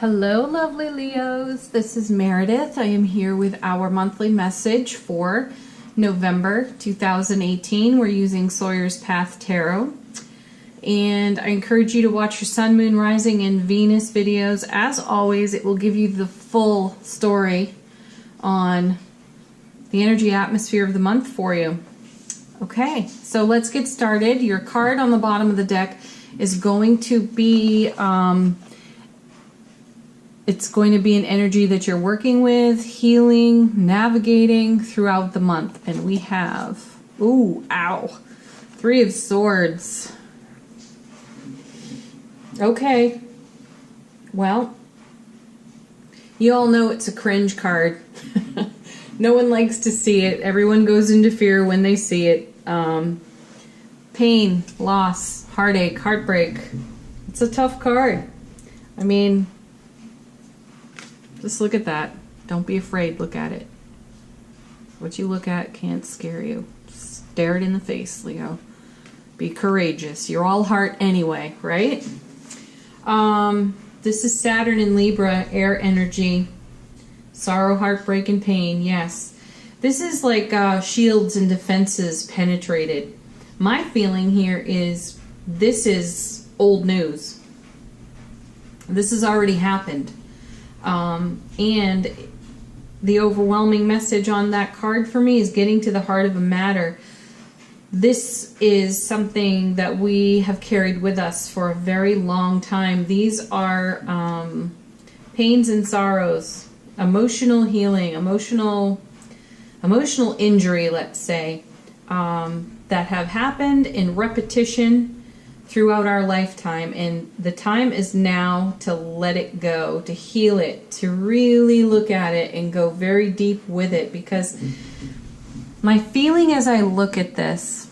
Hello, lovely Leos. This is Meredith. I am here with our monthly message for November 2018. We're using Sawyer's Path Tarot. And I encourage you to watch your Sun, Moon, Rising, and Venus videos. As always, it will give you the full story on the energy atmosphere of the month for you. Okay, so let's get started. Your card on the bottom of the deck is going to be... It's going to be an energy that you're working with, healing, navigating throughout the month. And we have, ooh, ow, Three of Swords. Okay, well, you all know it's a cringe card. No one likes to see it. Everyone goes into fear when they see it. Pain, loss, heartache, heartbreak. It's a tough card. I mean... just look at that. Don't be afraid. Look at it. What you look at can't scare you. Stare it in the face, Leo. Be courageous. You're all heart anyway, right? This is Saturn in Libra, air energy. Sorrow, heartbreak, and pain. Yes. This is like shields and defenses penetrated. My feeling here is this is old news. This has already happened. And the overwhelming message on that card for me is getting to the heart of a matter. This is something that we have carried with us for a very long time. These are pains and sorrows, emotional healing, emotional injury, let's say, that have happened in repetition throughout our lifetime, and the time is now to let it go, to heal it, to really look at it and go very deep with it, because my feeling as I look at this,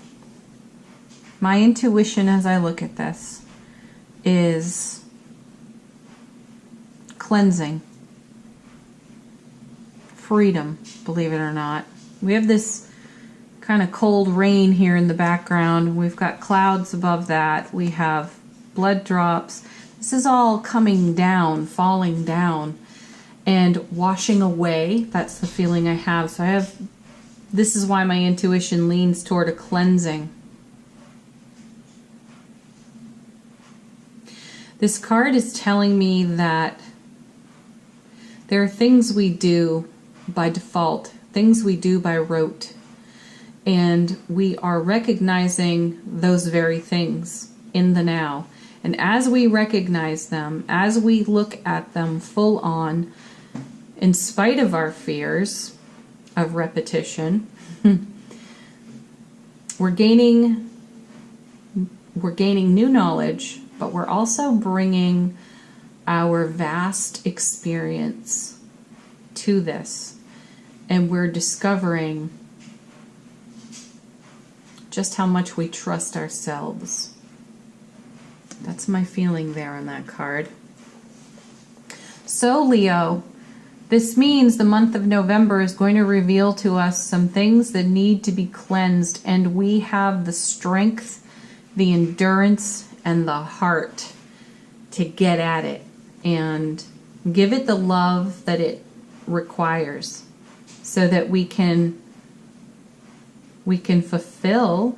my intuition as I look at this is cleansing, freedom, believe it or not. We have this kind of cold rain here in the background. We've got clouds above that. We have blood drops. This is all coming down, falling down, and washing away. That's the feeling I have. So this is why my intuition leans toward a cleansing. This card is telling me that there are things we do by default, things we do by rote. And we are recognizing those very things in the now. And as we recognize them, as we look at them full on, in spite of our fears of repetition, we're gaining new knowledge, but we're also bringing our vast experience to this. And we're discovering just how much we trust ourselves. That's my feeling there on that card. So Leo, this means the month of November is going to reveal to us some things that need to be cleansed, and we have the strength, the endurance, and the heart to get at it and give it the love that it requires so that we can fulfill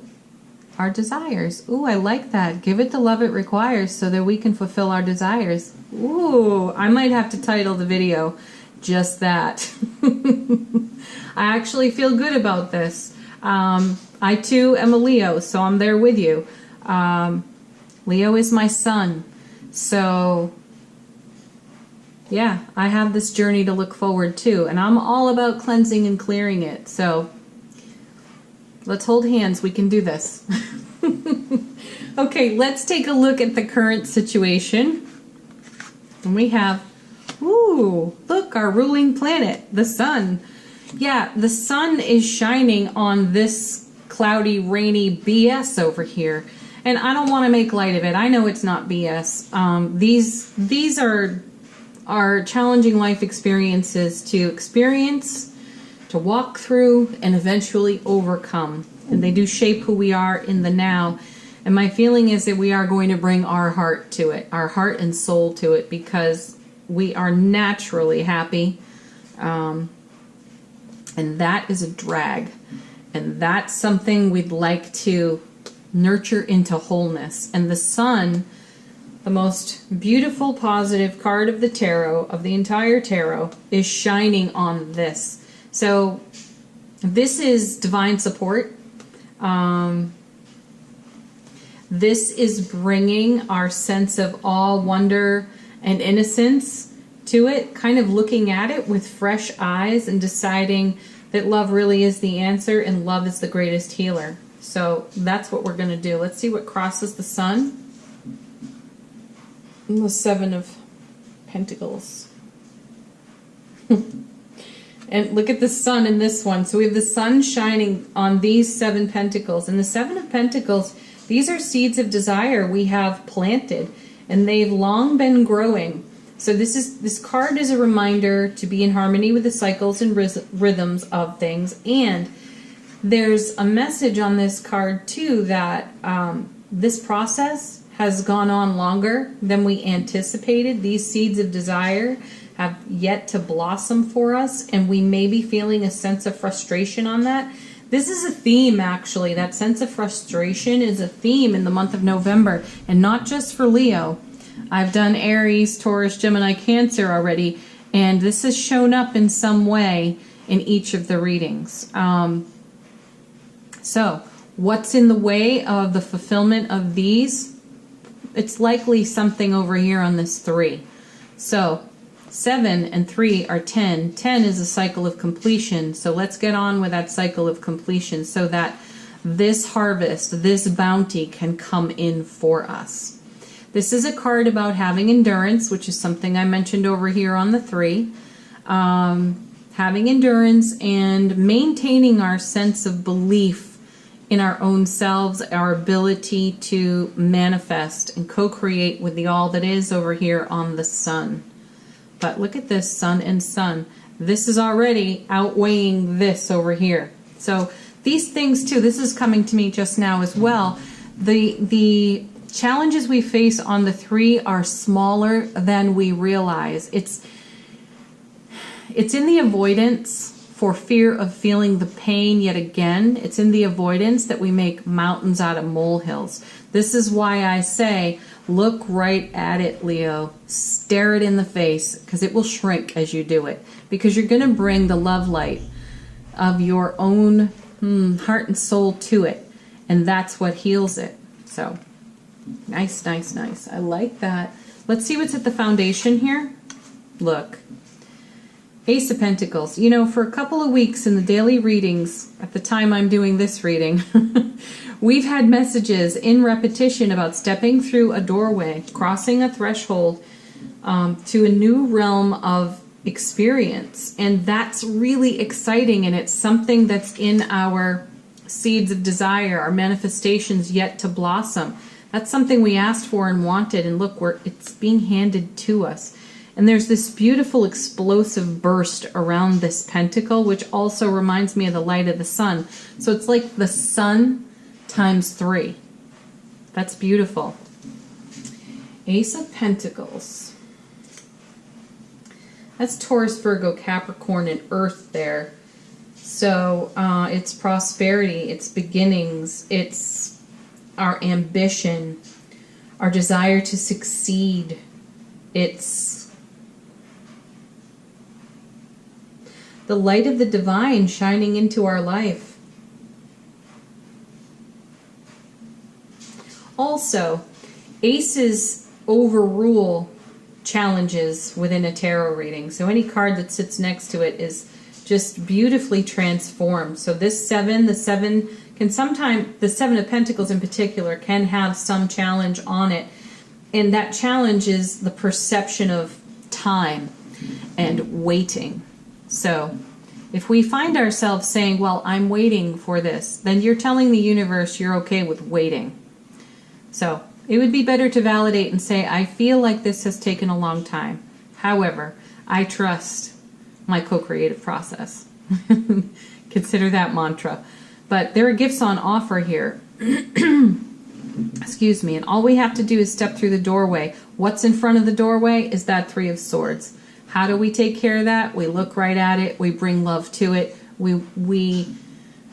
our desires. Ooh, I like that. Give it the love it requires so that we can fulfill our desires. Ooh, I might have to title the video just that. I actually feel good about this. I too am a Leo, so I'm there with you. Leo is my sun. So yeah, I have this journey to look forward to, and I'm all about cleansing and clearing it. So let's hold hands. We can do this. Okay, let's take a look at the current situation. And we have, ooh, look, our ruling planet, the sun. Yeah, the sun is shining on this cloudy, rainy BS over here. And I don't want to make light of it. I know it's not BS. These are challenging life experiences to experience, to walk through, and eventually overcome. And they do shape who we are in the now. And my feeling is that we are going to bring our heart to it, our heart and soul to it, because we are naturally happy. And that is a drag. And that's something we'd like to nurture into wholeness. And the sun, the most beautiful, positive card of the tarot, of the entire tarot, is shining on this. So this is divine support. This is bringing our sense of awe, wonder, and innocence to it, kind of looking at it with fresh eyes and deciding that love really is the answer and love is the greatest healer. So that's what we're going to do. Let's see what crosses the sun. And the Seven of Pentacles. And look at the sun in this one. So we have the sun shining on these 7 pentacles. And the 7 of Pentacles, these are seeds of desire we have planted. And they've long been growing. So this card is a reminder to be in harmony with the cycles and rhythms of things. And there's a message on this card too that this process has gone on longer than we anticipated. These seeds of desire have yet to blossom for us, and we may be feeling a sense of frustration on that. This is a theme, actually. That sense of frustration is a theme in the month of November, and not just for Leo. I've done Aries, Taurus, Gemini, Cancer already, and this has shown up in some way in each of the readings. So, what's in the way of the fulfillment of these? It's likely something over here on this 3. So, 7 and 3 are 10. 10 is a cycle of completion. So let's get on with that cycle of completion so that this harvest, this bounty can come in for us. This is a card about having endurance, which is something I mentioned over here on the 3. Having endurance and maintaining our sense of belief in our own selves, our ability to manifest and co-create with the all that is over here on the sun. But look at this, sun and sun. This is already outweighing this over here. So these things too, this is coming to me just now as well. The challenges we face on the 3 are smaller than we realize. It's in the avoidance for fear of feeling the pain yet again. It's in the avoidance that we make mountains out of molehills. This is why I say, look right at it, Leo. Stare it in the face, because it will shrink as you do it. Because you're going to bring the love light of your own heart and soul to it. And that's what heals it. So, nice, nice, nice. I like that. Let's see what's at the foundation here. Look. Ace of Pentacles. You know, for a couple of weeks in the daily readings, at the time I'm doing this reading, we've had messages in repetition about stepping through a doorway, crossing a threshold to a new realm of experience. And that's really exciting, and it's something that's in our seeds of desire, our manifestations yet to blossom. That's something we asked for and wanted, and look, it's being handed to us. And there's this beautiful explosive burst around this pentacle, which also reminds me of the light of the sun. So it's like the sun times 3. That's beautiful. Ace of Pentacles. That's Taurus, Virgo, Capricorn, and Earth there. So it's prosperity, it's beginnings, it's our ambition, our desire to succeed. It's the light of the divine shining into our life. Also, aces overrule challenges within a tarot reading. So any card that sits next to it is just beautifully transformed. So this 7, the 7 of Pentacles in particular can have some challenge on it. And that challenge is the perception of time and waiting. So if we find ourselves saying, well, I'm waiting for this, then you're telling the universe you're okay with waiting. So it would be better to validate and say, I feel like this has taken a long time. However, I trust my co-creative process. Consider that mantra. But there are gifts on offer here. Excuse me. And all we have to do is step through the doorway. What's in front of the doorway is that Three of Swords. How do we take care of that? We look right at it. We bring love to it. We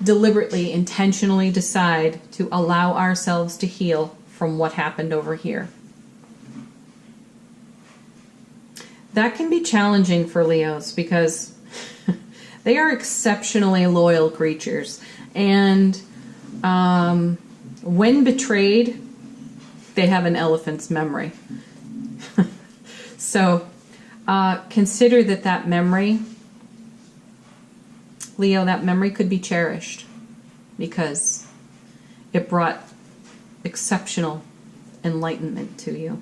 deliberately, intentionally decide to allow ourselves to heal from what happened over here. That can be challenging for Leos because they are exceptionally loyal creatures. And when betrayed, they have an elephant's memory. So consider that memory, Leo, that memory could be cherished because it brought exceptional enlightenment to you.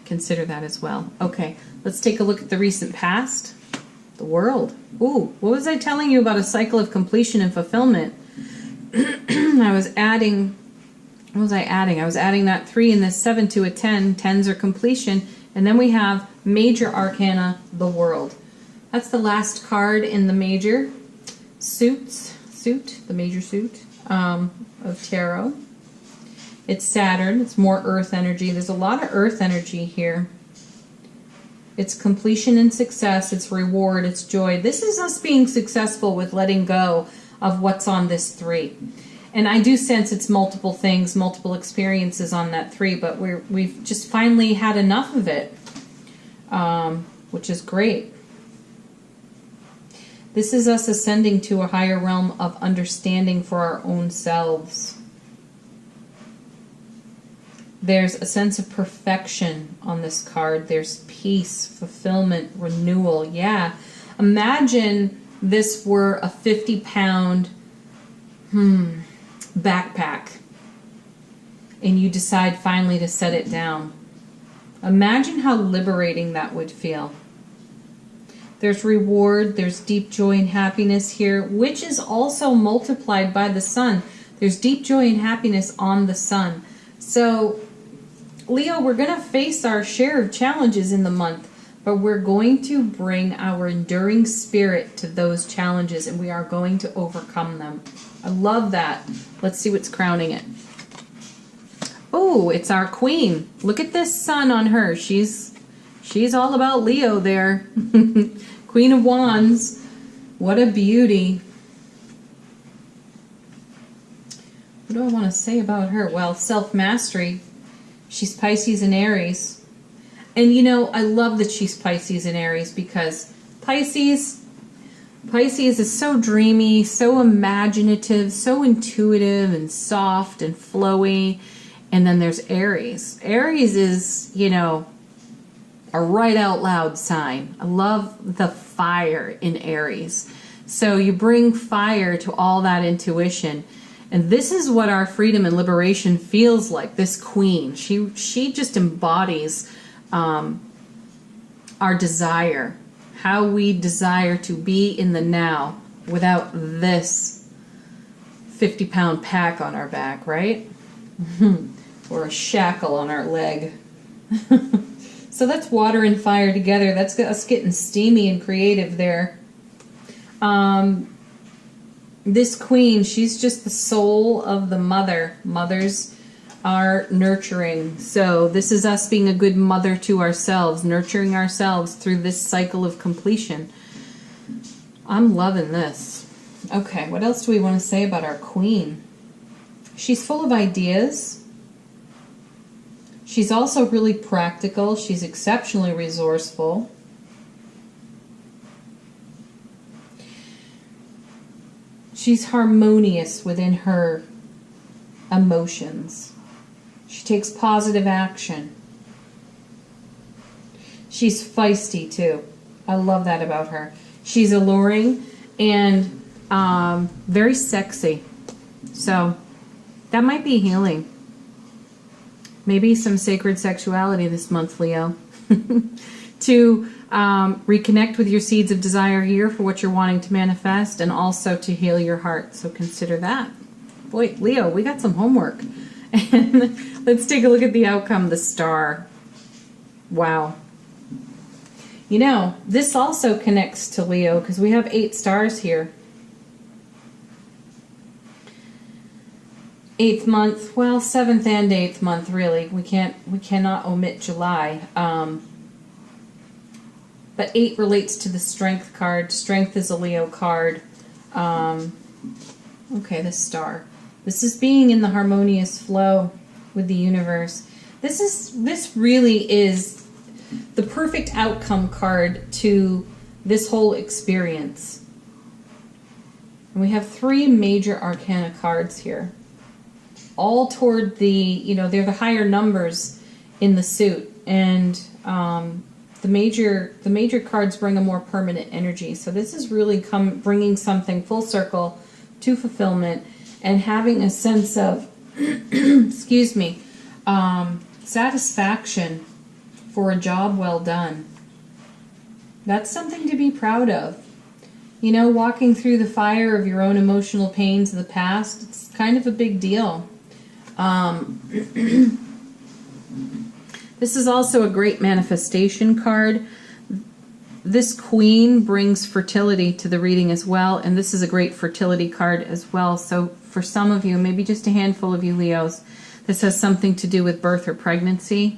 Consider that as well. Okay, let's take a look at the recent past. The World. Ooh, what was I telling you about a cycle of completion and fulfillment? I was adding, what was I adding? I was adding that 3 and this 7 to a 10. 10s are completion. And then we have Major Arcana, the World. That's the last card in the major the major suit of tarot. It's Saturn. It's more earth energy. There's a lot of earth energy here. It's completion and success. It's reward. It's joy. This is us being successful with letting go of what's on this 3. And I do sense it's multiple things, multiple experiences on that 3, but we've just finally had enough of it, which is great. This is us ascending to a higher realm of understanding for our own selves. There's a sense of perfection on this card. There's peace, fulfillment, renewal. Yeah. Imagine this were a 50-pound backpack and you decide finally to set it down. Imagine how liberating that would feel. There's reward. There's deep joy and happiness here, which is also multiplied by the sun. There's deep joy and happiness on the sun. So, Leo, we're going to face our share of challenges in the month, but we're going to bring our enduring spirit to those challenges, and we are going to overcome them. I love that. Let's see what's crowning it. Oh, it's our queen. Look at this sun on her. She's all about Leo there. Queen of Wands. What a beauty. What do I want to say about her? Well, self-mastery. She's Pisces and Aries. And you know, I love that she's Pisces and Aries because Pisces is so dreamy, so imaginative, so intuitive and soft and flowy. And then there's Aries. Aries is, you know, a right out loud sign. I love the fire in Aries. So you bring fire to all that intuition. And this is what our freedom and liberation feels like. This queen, she just embodies our desire, how we desire to be in the now without this 50-pound pack on our back, right? Or a shackle on our leg. So that's water and fire together. That's us getting steamy and creative there. This queen, she's just the soul of the mother. Mothers are nurturing. So this is us being a good mother to ourselves, nurturing ourselves through this cycle of completion. I'm loving this. Okay, what else do we want to say about our queen? She's full of ideas. She's also really practical. She's exceptionally resourceful. She's harmonious within her emotions. She takes positive action. She's feisty too. I love that about her. She's alluring and very sexy. So that might be healing. Maybe some sacred sexuality this month, Leo. To reconnect with your seeds of desire here for what you're wanting to manifest, and also to heal your heart. So consider that. Boy, Leo, we got some homework. And let's take a look at the outcome, the star. Wow. You know, this also connects to Leo because we have 8 stars here. 8th month, well, 7th and 8th month, really. We cannot omit July. But 8 relates to the Strength card. Strength is a Leo card. Okay, the Star. This is being in the harmonious flow with the universe. This really is the perfect outcome card to this whole experience. And we have 3 major arcana cards here. All toward the, they're the higher numbers in the suit. And the major cards bring a more permanent energy. So this is really bringing something full circle to fulfillment and having a sense of, excuse me, satisfaction for a job well done. That's something to be proud of. Walking through the fire of your own emotional pains of the past, it's kind of a big deal. This is also a great manifestation card. This Queen brings fertility to the reading as well, and this is a great fertility card as well. So for some of you, maybe just a handful of you Leos, this has something to do with birth or pregnancy.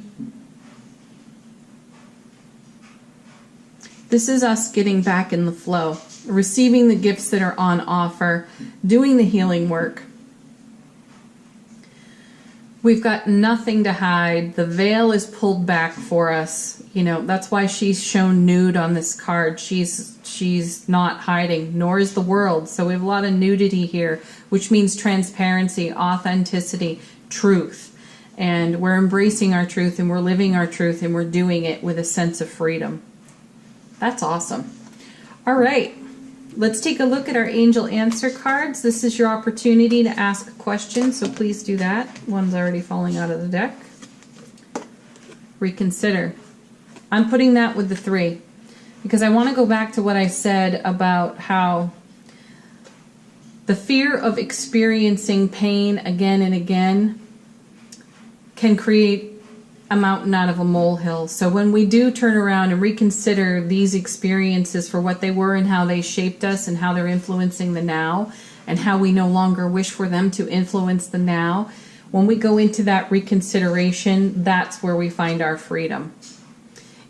This is us getting back in the flow, receiving the gifts that are on offer, doing the healing work. We've got nothing to hide. The veil is pulled back for us. That's why she's shown nude on this card. She's not hiding, nor is the world. So we have a lot of nudity here, which means transparency, authenticity, truth. And we're embracing our truth, and we're living our truth, and we're doing it with a sense of freedom. That's awesome. All right. Let's take a look at our angel answer cards. This is your opportunity to ask a question, so please do that. One's already falling out of the deck. Reconsider. I'm putting that with the 3 because I want to go back to what I said about how the fear of experiencing pain again and again can create a mountain out of a molehill. So when we do turn around and reconsider these experiences for what they were and how they shaped us and how they're influencing the now and how we no longer wish for them to influence the now, when we go into that reconsideration, that's where we find our freedom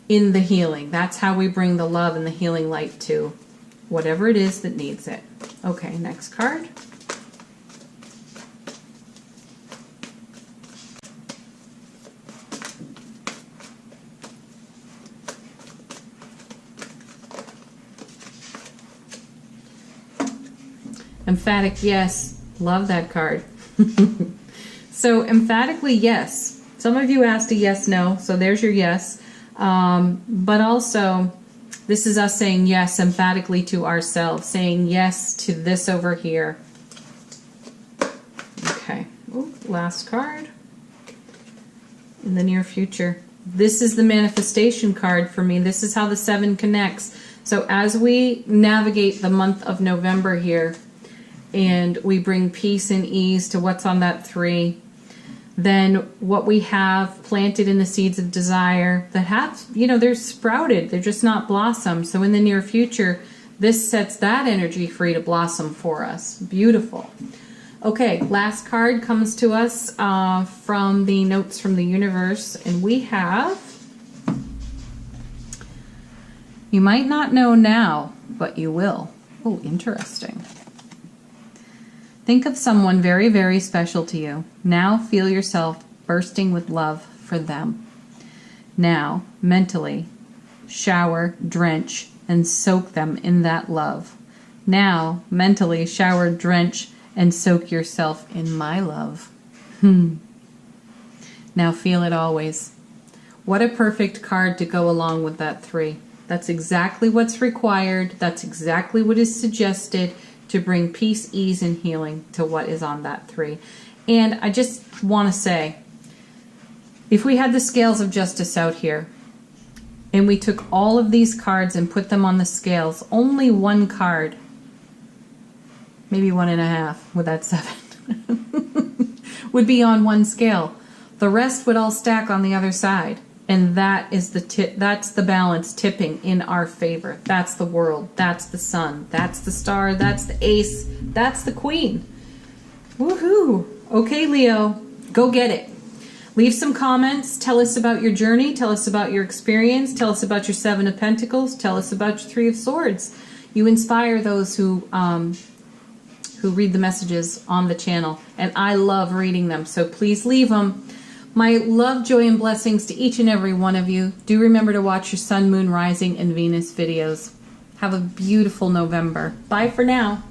in the healing. That's how we bring the love and the healing light to whatever it is that needs it. Okay, next card. Emphatic yes. Love that card. So emphatically yes. Some of you asked a yes, no. So there's your yes. But also this is us saying yes emphatically to ourselves. Saying yes to this over here. Okay. Ooh, last card. In the near future. This is the manifestation card for me. This is how the 7 connects. So as we navigate the month of November here, and we bring peace and ease to what's on that 3, then what we have planted in the seeds of desire that have, they're sprouted, they're just not blossomed. So in the near future, this sets that energy free to blossom for us. Beautiful. Okay, last card comes to us from the Notes from the Universe, and we have, you might not know now, but you will. Oh, interesting. Think of someone very, very special to you. Now feel yourself bursting with love for them. Now, mentally, shower, drench, and soak them in that love. Now, mentally, shower, drench, and soak yourself in my love. Now feel it always. What a perfect card to go along with that 3. That's exactly what's required. That's exactly what is suggested to bring peace, ease, and healing to what is on that 3. And I just want to say, if we had the scales of justice out here, and we took all of these cards and put them on the scales, only one card, maybe 1.5 with that 7, would be on one scale. The rest would all stack on the other side. And that is that's the balance tipping in our favor. That's the world. That's the sun. That's the star. That's the ace. That's the queen. Woohoo! Okay, Leo, go get it. Leave some comments. Tell us about your journey. Tell us about your experience. Tell us about your Seven of Pentacles. Tell us about your Three of Swords. You inspire those who read the messages on the channel, and I love reading them, so please leave them. My love, joy, and blessings to each and every one of you. Do remember to watch your Sun, Moon, Rising, and Venus videos. Have a beautiful November. Bye for now.